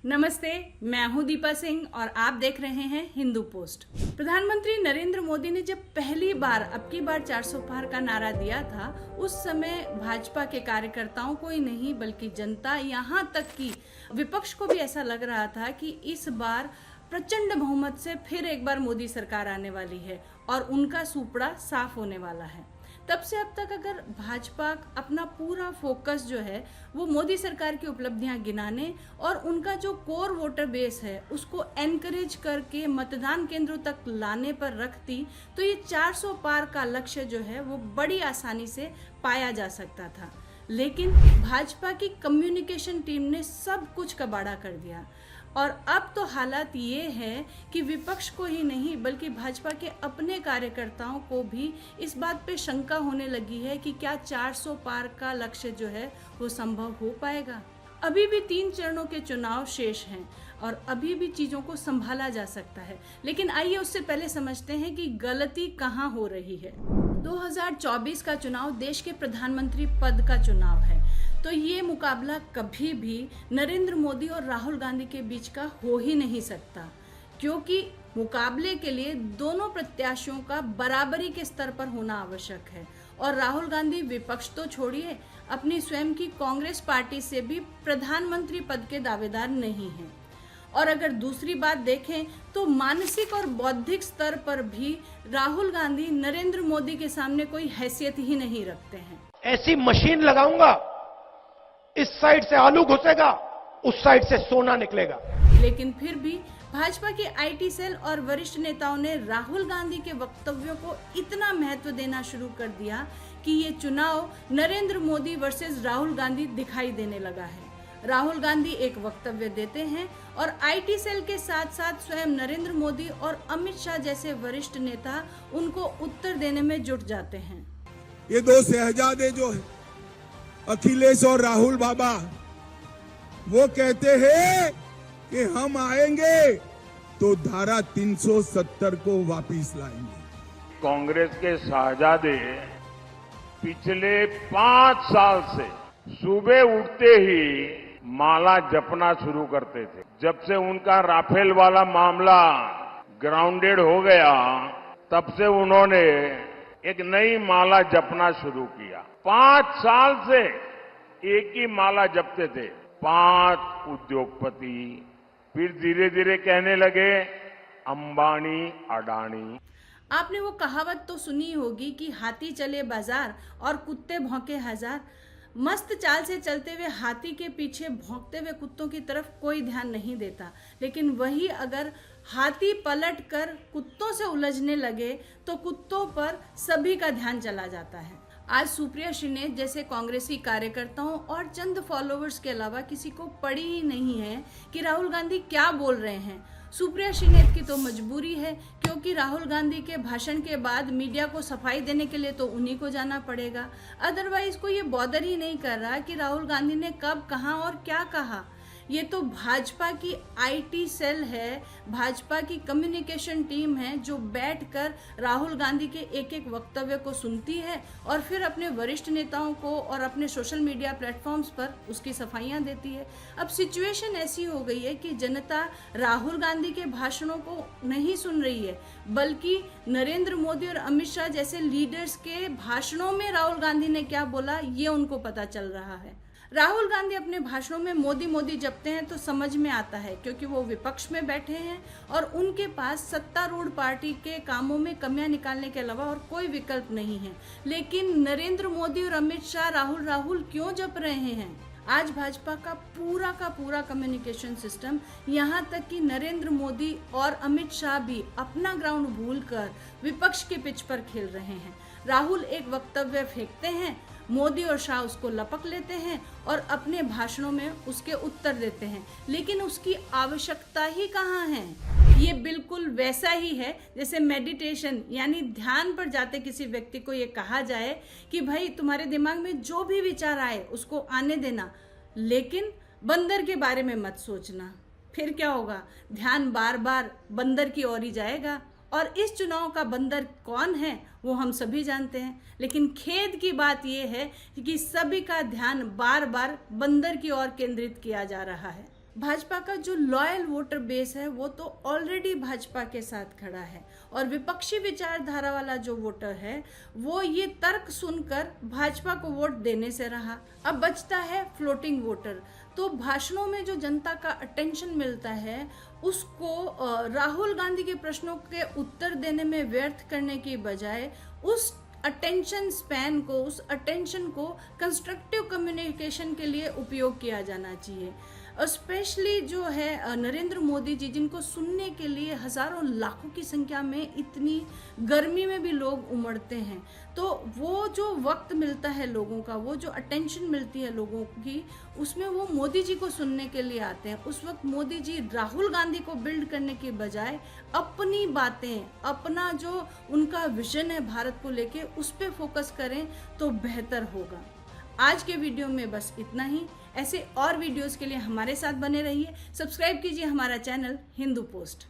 नमस्ते, मैं हूं दीपा सिंह और आप देख रहे हैं हिंदू पोस्ट। प्रधानमंत्री नरेंद्र मोदी ने जब पहली बार अब की बार 400 पार का नारा दिया था, उस समय भाजपा के कार्यकर्ताओं को ही नहीं बल्कि जनता, यहाँ तक कि विपक्ष को भी ऐसा लग रहा था कि इस बार प्रचंड बहुमत से फिर एक बार मोदी सरकार आने वाली है और उनका सुपड़ा साफ होने वाला है। तब से अब तक अगर भाजपा अपना पूरा फोकस जो है वो मोदी सरकार की उपलब्धियां गिनाने और उनका जो कोर वोटर बेस है उसको एनकरेज करके मतदान केंद्रों तक लाने पर रखती, तो ये 400 पार का लक्ष्य जो है वो बड़ी आसानी से पाया जा सकता था। लेकिन भाजपा की कम्युनिकेशन टीम ने सब कुछ कबाड़ा कर दिया और अब तो हालात ये है कि विपक्ष को ही नहीं बल्कि भाजपा के अपने कार्यकर्ताओं को भी इस बात पे शंका होने लगी है कि क्या 400 पार का लक्ष्य जो है वो संभव हो पाएगा। अभी भी 3 चरणों के चुनाव शेष हैं और अभी भी चीज़ों को संभाला जा सकता है, लेकिन आइए उससे पहले समझते हैं कि गलती कहाँ हो रही है। 2024 का चुनाव देश के प्रधानमंत्री पद का चुनाव है, तो ये मुकाबला कभी भी नरेंद्र मोदी और राहुल गांधी के बीच का हो ही नहीं सकता, क्योंकि मुकाबले के लिए दोनों प्रत्याशियों का बराबरी के स्तर पर होना आवश्यक है। और राहुल गांधी विपक्ष तो छोड़िए, अपनी स्वयं की कांग्रेस पार्टी से भी प्रधानमंत्री पद के दावेदार नहीं हैं। और अगर दूसरी बात देखें तो मानसिक और बौद्धिक स्तर पर भी राहुल गांधी नरेंद्र मोदी के सामने कोई हैसियत ही नहीं रखते हैं। ऐसी मशीन लगाऊंगा, इस साइड से आलू घुसेगा, उस साइड से सोना निकलेगा। लेकिन फिर भी भाजपा के आईटी सेल और वरिष्ठ नेताओं ने राहुल गांधी के वक्तव्यों को इतना महत्व देना शुरू कर दिया कि ये चुनाव नरेंद्र मोदी वर्सेस राहुल गांधी दिखाई देने लगा है। राहुल गांधी एक वक्तव्य देते हैं और आईटी सेल के साथ साथ स्वयं नरेंद्र मोदी और अमित शाह जैसे वरिष्ठ नेता उनको उत्तर देने में जुट जाते हैं। ये दो शहजादे जो है अखिलेश और राहुल बाबा, वो कहते हैं कि हम आएंगे तो धारा 370 को वापिस लाएंगे। कांग्रेस के शहजादे पिछले 5 साल से सुबह उठते ही माला जपना शुरू करते थे। जब से उनका राफेल वाला मामला ग्राउंडेड हो गया, तब से उन्होंने एक नई माला जपना शुरू किया। 5 साल से एक ही माला जपते थे, 5 उद्योगपति। फिर धीरे धीरे कहने लगे अंबानी अडानी। आपने वो कहावत तो सुनी होगी कि हाथी चले बाजार और कुत्ते भौंके हजार। मस्त चाल से चलते हुए हाथी के पीछे भौंकते हुए कुत्तों की तरफ कोई ध्यान नहीं देता, लेकिन वही अगर हाथी पलट कर कुत्तों से उलझने लगे तो कुत्तों पर सभी का ध्यान चला जाता है। आज सुप्रिया श्रीनेत जैसे कांग्रेसी कार्यकर्ताओं और चंद फॉलोअर्स के अलावा किसी को पड़ी ही नहीं है कि राहुल गांधी क्या बोल रहे हैं। सुप्रिया श्रीनेत की तो मजबूरी है, क्योंकि राहुल गांधी के भाषण के बाद मीडिया को सफाई देने के लिए तो उन्हीं को जाना पड़ेगा। अदरवाइज को ये बॉदर ही नहीं कर रहा कि राहुल गांधी ने कब, कहां और क्या कहा। ये तो भाजपा की आईटी सेल है, भाजपा की कम्युनिकेशन टीम है जो बैठकर राहुल गांधी के एक एक वक्तव्य को सुनती है और फिर अपने वरिष्ठ नेताओं को और अपने सोशल मीडिया प्लेटफॉर्म्स पर उसकी सफाइयां देती है। अब सिचुएशन ऐसी हो गई है कि जनता राहुल गांधी के भाषणों को नहीं सुन रही है, बल्कि नरेंद्र मोदी और अमित शाह जैसे लीडर्स के भाषणों में राहुल गांधी ने क्या बोला ये उनको पता चल रहा है। राहुल गांधी अपने भाषणों में मोदी मोदी जपते हैं तो समझ में आता है, क्योंकि वो विपक्ष में बैठे हैं और उनके पास सत्तारूढ़ पार्टी के कामों में कमियां निकालने के अलावा और कोई विकल्प नहीं है। लेकिन नरेंद्र मोदी और अमित शाह राहुल राहुल क्यों जप रहे हैं? आज भाजपा का पूरा कम्युनिकेशन सिस्टम, यहाँ तक कि नरेंद्र मोदी और अमित शाह भी अपना ग्राउंड भूलकर विपक्ष के पिच पर खेल रहे हैं। राहुल एक वक्तव्य फेंकते हैं, मोदी और शाह उसको लपक लेते हैं और अपने भाषणों में उसके उत्तर देते हैं, लेकिन उसकी आवश्यकता ही कहाँ है। ये बिल्कुल वैसा ही है जैसे मेडिटेशन यानी ध्यान पर जाते किसी व्यक्ति को ये कहा जाए कि भाई तुम्हारे दिमाग में जो भी विचार आए उसको आने देना, लेकिन बंदर के बारे में मत सोचना। फिर क्या होगा? ध्यान बार बार बंदर की ओर ही जाएगा। और इस चुनाव का बंदर कौन है वो हम सभी जानते हैं, लेकिन खेद की बात यह है कि सभी का ध्यान बार बार बंदर की ओर केंद्रित किया जा रहा है। भाजपा का जो लॉयल वोटर बेस है वो तो ऑलरेडी भाजपा के साथ खड़ा है, और विपक्षी विचारधारा वाला जो वोटर है वो ये तर्क सुनकर भाजपा को वोट देने से रहा। अब बचता है फ्लोटिंग वोटर। तो भाषणों में जो जनता का अटेंशन मिलता है उसको राहुल गांधी के प्रश्नों के उत्तर देने में व्यर्थ करने की बजाय उस अटेंशन स्पैन को, उस अटेंशन को कंस्ट्रक्टिव कम्युनिकेशन के लिए उपयोग किया जाना चाहिए। स्पेशली जो है नरेंद्र मोदी जी, जिनको सुनने के लिए हजारों लाखों की संख्या में इतनी गर्मी में भी लोग उमड़ते हैं, तो वो जो वक्त मिलता है लोगों का, वो जो अटेंशन मिलती है लोगों की, उसमें वो मोदी जी को सुनने के लिए आते हैं। उस वक्त मोदी जी राहुल गांधी को बिल्ड करने के बजाय अपनी बातें, अपना जो उनका विजन है भारत को लेके, उस पर फोकस करें तो बेहतर होगा। आज के वीडियो में बस इतना ही। ऐसे और वीडियोस के लिए हमारे साथ बने रहिए। सब्सक्राइब कीजिए हमारा चैनल हिंदू पोस्ट।